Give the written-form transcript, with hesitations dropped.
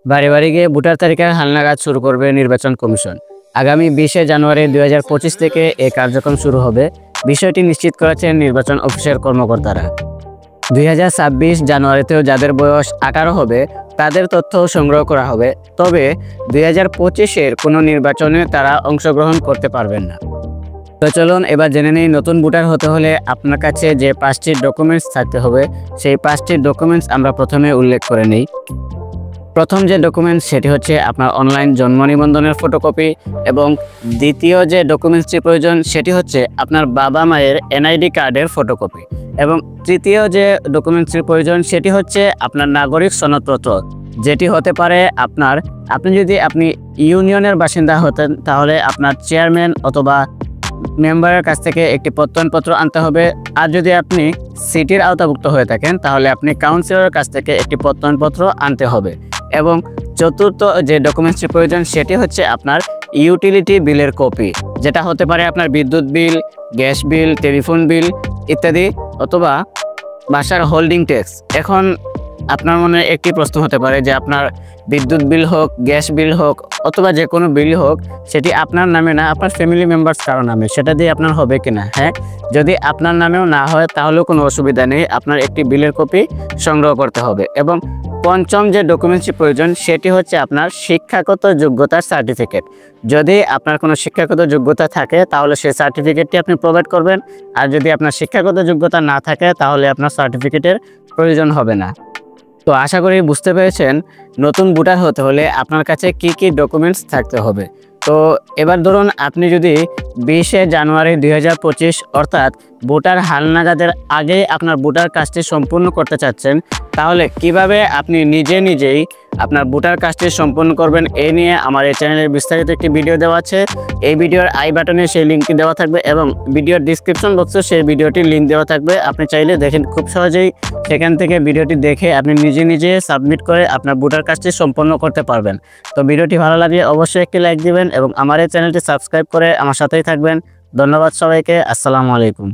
বাড়ি বাড়ি গিয়ে ভোটার তালিকার হালনাগাদ শুরু করবে নির্বাচন কমিশন। আগামী 20 জানুয়ারি 2025 থেকে এই কার্যক্রম শুরু হবে। বিষয়টি নিশ্চিত করেছেন নির্বাচন অফিসের কর্মকর্তারা। 2026 জানুয়ারিতেও যাদের বয়স 18 হবে তাদের তথ্য সংগ্রহ করা হবে, তবে 2025-এর কোনো নির্বাচনে তারা অংশগ্রহণ করতে পারবেন না। তো চলুন এবার জেনে নিই, নতুন ভোটার হতে হলে আপনার কাছে যে 5টি ডকুমেন্টস থাকতে হবে সেই 5টি ডকুমেন্টস আমরা প্রথমে উল্লেখ করে নিই। প্রথম যে ডকুমেন্টস সেটি হচ্ছে আপনার অনলাইন জন্ম নিবন্ধনের ফটোকপি, এবং দ্বিতীয় যে ডকুমেন্টসটি প্রয়োজন সেটি হচ্ছে আপনার বাবা মায়ের এনআইডি কার্ডের ফটোকপি, এবং তৃতীয় যে ডকুমেন্টসটির প্রয়োজন সেটি হচ্ছে আপনার নাগরিক সনদপত্র, যেটি হতে পারে আপনি যদি ইউনিয়নের বাসিন্দা হতেন তাহলে আপনার চেয়ারম্যান অথবা মেম্বারের কাছ থেকে একটি প্রত্যয়নপত্র আনতে হবে, আর যদি আপনি সিটির আওতাভুক্ত হয়ে থাকেন তাহলে আপনি কাউন্সিলরের কাছ থেকে একটি প্রত্যয়নপত্র আনতে হবে। এবং চতুর্থ যে ডকুমেন্টসটি প্রয়োজন সেটি হচ্ছে আপনার ইউটিলিটি বিলের কপি, যেটা হতে পারে আপনার বিদ্যুৎ বিল, গ্যাস বিল, টেলিফোন বিল ইত্যাদি, অথবা বাসার হোল্ডিং ট্যাক্স। এখন আপনার মনে একটি প্রশ্ন হতে পারে যে আপনার বিদ্যুৎ বিল হোক, গ্যাস বিল হোক, অথবা যে কোনো বিল হোক, সেটি আপনার নামে না, আপনার ফ্যামিলি মেম্বার্স কারো নামে, সেটা দিয়ে আপনার হবে কিনা? হ্যাঁ, যদি আপনার নামেও না হয় তাহলেও কোনো অসুবিধা নেই, আপনার একটি বিলের কপি সংগ্রহ করতে হবে। এবং পঞ্চম যে ডকুমেন্টসটি প্রয়োজন সেটি হচ্ছে আপনার শিক্ষাগত যোগ্যতার সার্টিফিকেট। যদি আপনার কোনো শিক্ষাগত যোগ্যতা থাকে তাহলে সেই সার্টিফিকেটটি আপনি প্রোভাইড করবেন, আর যদি আপনার শিক্ষাগত যোগ্যতা না থাকে তাহলে আপনার সার্টিফিকেটের প্রয়োজন হবে না। তো আশা করি বুঝতে পেরেছেন নতুন ভোটার হতে হলে আপনার কাছে কি কি ডকুমেন্টস থাকতে হবে। তো এবার ধরুন আপনি যদি 20 জানুয়ারি 2025 অর্থাৎ ভোটার হালনাগাদের আগে আপনার ভোটার কাজটি সম্পূর্ণ করতে চাচ্ছেন, তাহলে কিভাবে আপনি নিজেই আপনার ভোটার কাজটি সম্পূর্ণ করবেন এই নিয়ে আমার এই চ্যানেলের বিস্তারিত একটি ভিডিও দেওয়া আছে। এই ভিডিওর আই বাটনে সেই লিঙ্কটি দেওয়া থাকবে এবং ভিডিওর ডিসক্রিপশন বক্সে সেই ভিডিওটির লিঙ্ক দেওয়া থাকবে। আপনি চাইলে দেখেন, খুব সহজেই সেখান থেকে ভিডিওটি দেখে আপনি নিজে সাবমিট করে আপনার ভোটার কাজটি সম্পন্ন করতে পারবেন। তো ভিডিওটি ভালো লাগলে অবশ্যই একটি লাইক দিবেন এবং আমার এই চ্যানেলটি সাবস্ক্রাইব করে আমার সাথেই থাকবেন। ধন্যবাদ সবাইকে। আসসালামু আলাইকুম।